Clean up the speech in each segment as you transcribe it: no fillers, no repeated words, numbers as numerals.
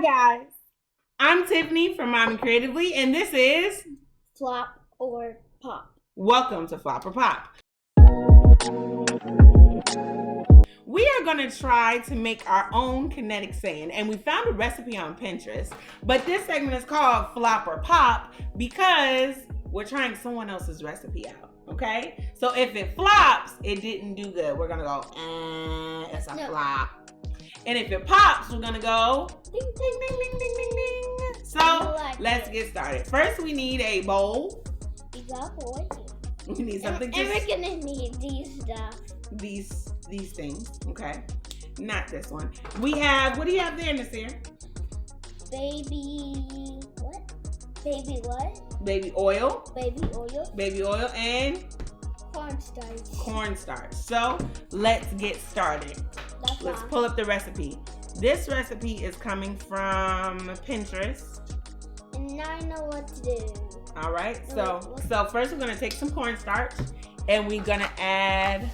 guys. I'm Tiffany from Mom and Creatively, and this is Flop or Pop. Welcome to Flop or Pop. We are going to try to make our own kinetic saying, and we found a recipe on Pinterest, but this segment is called Flop or Pop because we're trying someone else's recipe out, okay? So if it flops, it didn't do good. We're going to go, it's a flop. And if it pops, we're going to go, ding, ding, ding, ding, ding, ding, ding. So let's get started. First, we need a bowl. We got boy. We need something and we're going to need these stuff. These things, okay? Not this one. We have, what do you have there, Nasir? Baby what? Baby what? Baby oil. Baby oil. Baby oil and? Cornstarch. Cornstarch. So, let's get started. Let's pull up the recipe. This recipe is coming from Pinterest. And I know what to do. All right. So first we're going to take some cornstarch and we're going to add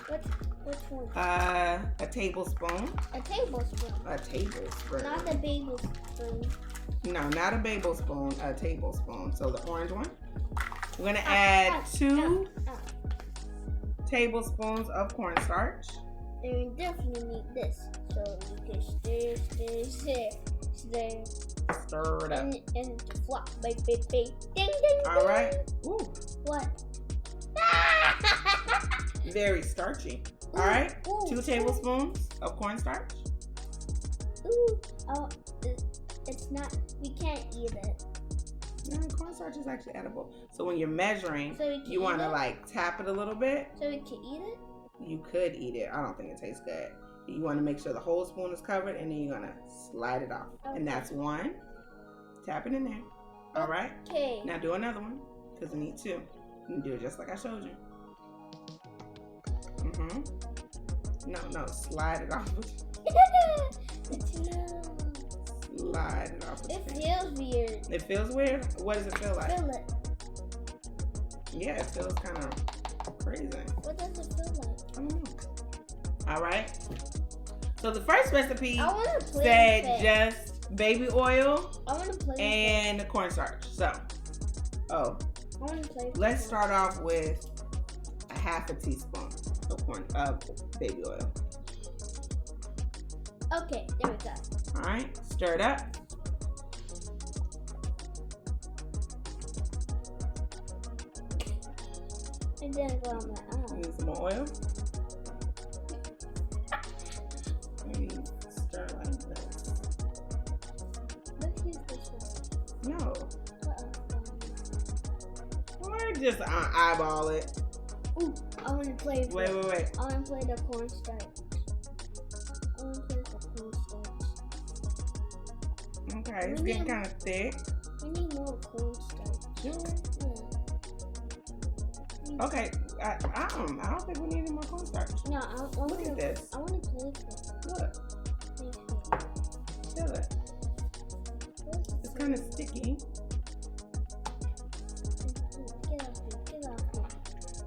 which one? A tablespoon. A tablespoon. A tablespoon. Not a baby spoon. No, not a baby spoon, a tablespoon. So the orange one. We're going to add 2 tablespoons of cornstarch. And we definitely need this. So you can stir. Stir it up. And flop, baby. Ding, ding, ding. All right. Ooh. What? Very starchy. All right. 2 tablespoons of cornstarch. Ooh. Oh, it's not. We can't eat it. No, cornstarch is actually edible. So when you're measuring, so you want to like tap it a little bit. So we can eat it? You could eat it. I don't think it tastes good. You want to make sure the whole spoon is covered, and then you're going to slide it off. Okay. And that's 1. Tap it in there. All right? Okay. Now do another one, because we need 2. You can do it just like I showed you. No, slide it off. Slide it off. It feels weird. It feels weird? What does it feel like? Feel it. Yeah, it feels kind of crazy. What does it feel like? I don't know. All right. So the first recipe said just baby oil and cornstarch. So, let's start off with a 1/2 teaspoon of baby oil. Okay, there we go. All right, stir it up. And then go on my eye. Need some more oil. Maybe stir like this. Let's use this one. No. Or just eyeball it. Ooh, I want to play. Wait. I want to play the cornstarch. Okay, it's getting kind of thick. We need more cornstarch. Sure. Yeah. Okay, I don't think we need any more cornstarch. No, Look at this. I want to play with it. Look. Feel it. It's kind of sticky. Get off here.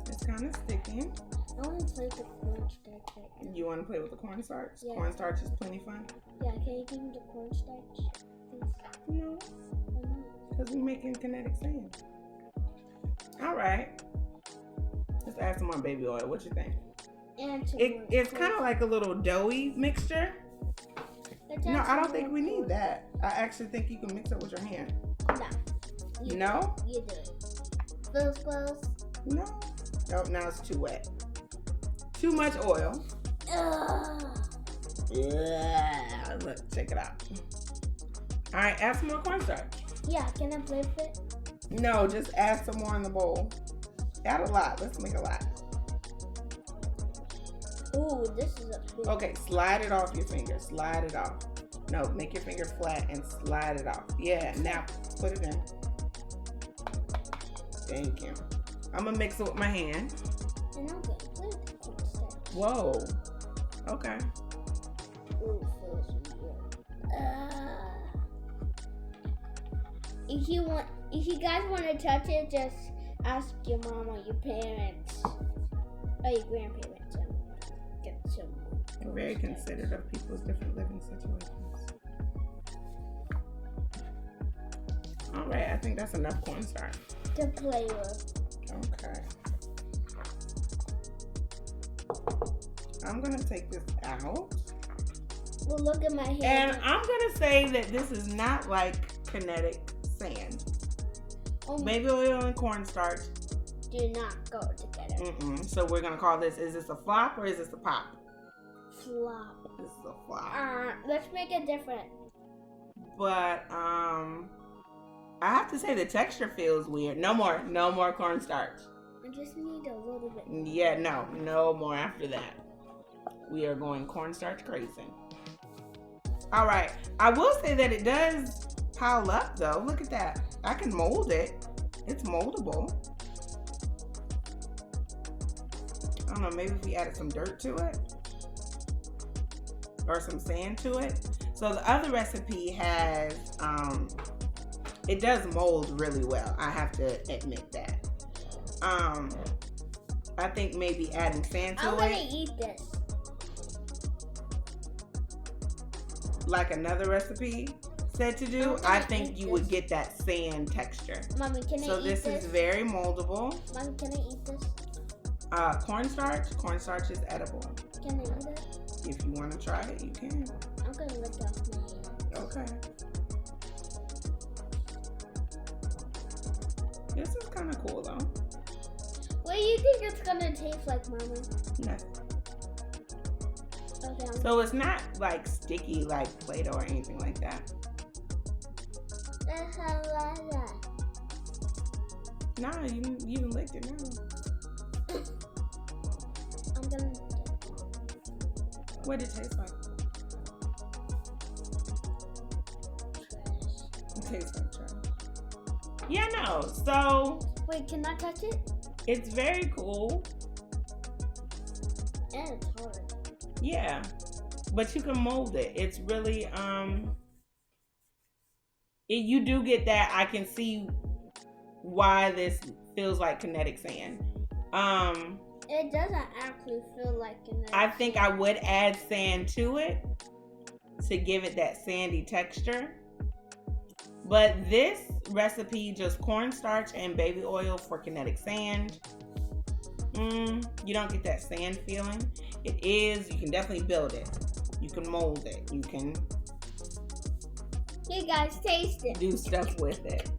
It's kind of sticky. I want to play with the cornstarch right now. You want to play with the cornstarch? Yeah. Cornstarch is plenty fun. Yeah, can you give me the cornstarch, please? No. Because we're making kinetic sand. All right. Let's add some more baby oil. What you think? It's kind of like a little doughy mixture. No, I don't think we need that. I actually think you can mix it with your hand. No. No? You do it. Feels close? No. Oh, now it's too wet. Too much oil. Yeah. Look, check it out. All right, add some more cornstarch. Yeah, can I play with it? No, just add some more in the bowl. Add a lot. Let's make a lot. Ooh, this is a big. Okay, slide it off your finger. Slide it off. No, make your finger flat and slide it off. Yeah, now put it in. Thank you. I'm going to mix it with my hand. And I'm going to play with the cornstarch. Whoa. Okay. Ooh, feels weird. If you guys want to touch it, just ask your mom or your parents or your grandparents. Get some. We're very considerate of people's different living situations. All right, I think that's enough cornstarch to play with. Okay. I'm gonna take this out. Well, look at my hand. And I'm gonna say that this is not like kinetic sand. Baby oil and cornstarch do not go together. So we're gonna call this, is this a flop or is this a pop? Flop. This is a flop. Let's make it different. But I have to say the texture feels weird. No more cornstarch. I just need a little bit. Yeah, no more after that. We are going cornstarch crazy. All right, I will say that it does pile up though. Look at that. I can mold it. It's moldable. I don't know, maybe if we added some dirt to it or some sand to it. So the other recipe has, it does mold really well. I have to admit that. I think maybe adding sand to it. I'm gonna eat this. Like another recipe said to do, I think you would get that sand texture. Mommy, can I eat this? So this is very moldable. Mommy, can I eat this? Cornstarch is edible. Can I eat it? If you want to try it, you can. I'm gonna lick off my hand. Okay. This is kind of cool though. What do you think it's gonna taste like, Mama? Nothing. Okay. So it's not like sticky like Play-Doh or anything like that. No, you even licked it now. I'm gonna. What did it taste like? It tastes like trash. Yeah, no. So. Wait, can I touch it? It's very cool. And it's hard. Yeah, but you can mold it. It's really you do get that. I can see why this feels like kinetic sand. It doesn't actually feel like kinetic. I think I would add sand to it to give it that sandy texture. But this recipe, just cornstarch and baby oil for kinetic sand. You don't get that sand feeling. You can definitely build it. You can mold it. You can you guys taste it. Do stuff with it.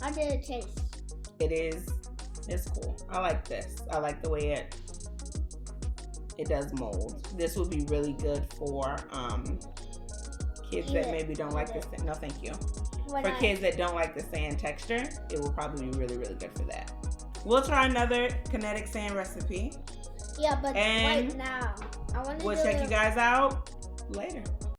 How did it taste? It's cool. I like this. I like the way it does mold. This would be really good for kids that maybe don't like the sand. No, thank you. For kids that don't like the sand texture, it will probably be really, really good for that. We'll try another kinetic sand recipe. Yeah, but right now, I want to. We'll check you guys out later.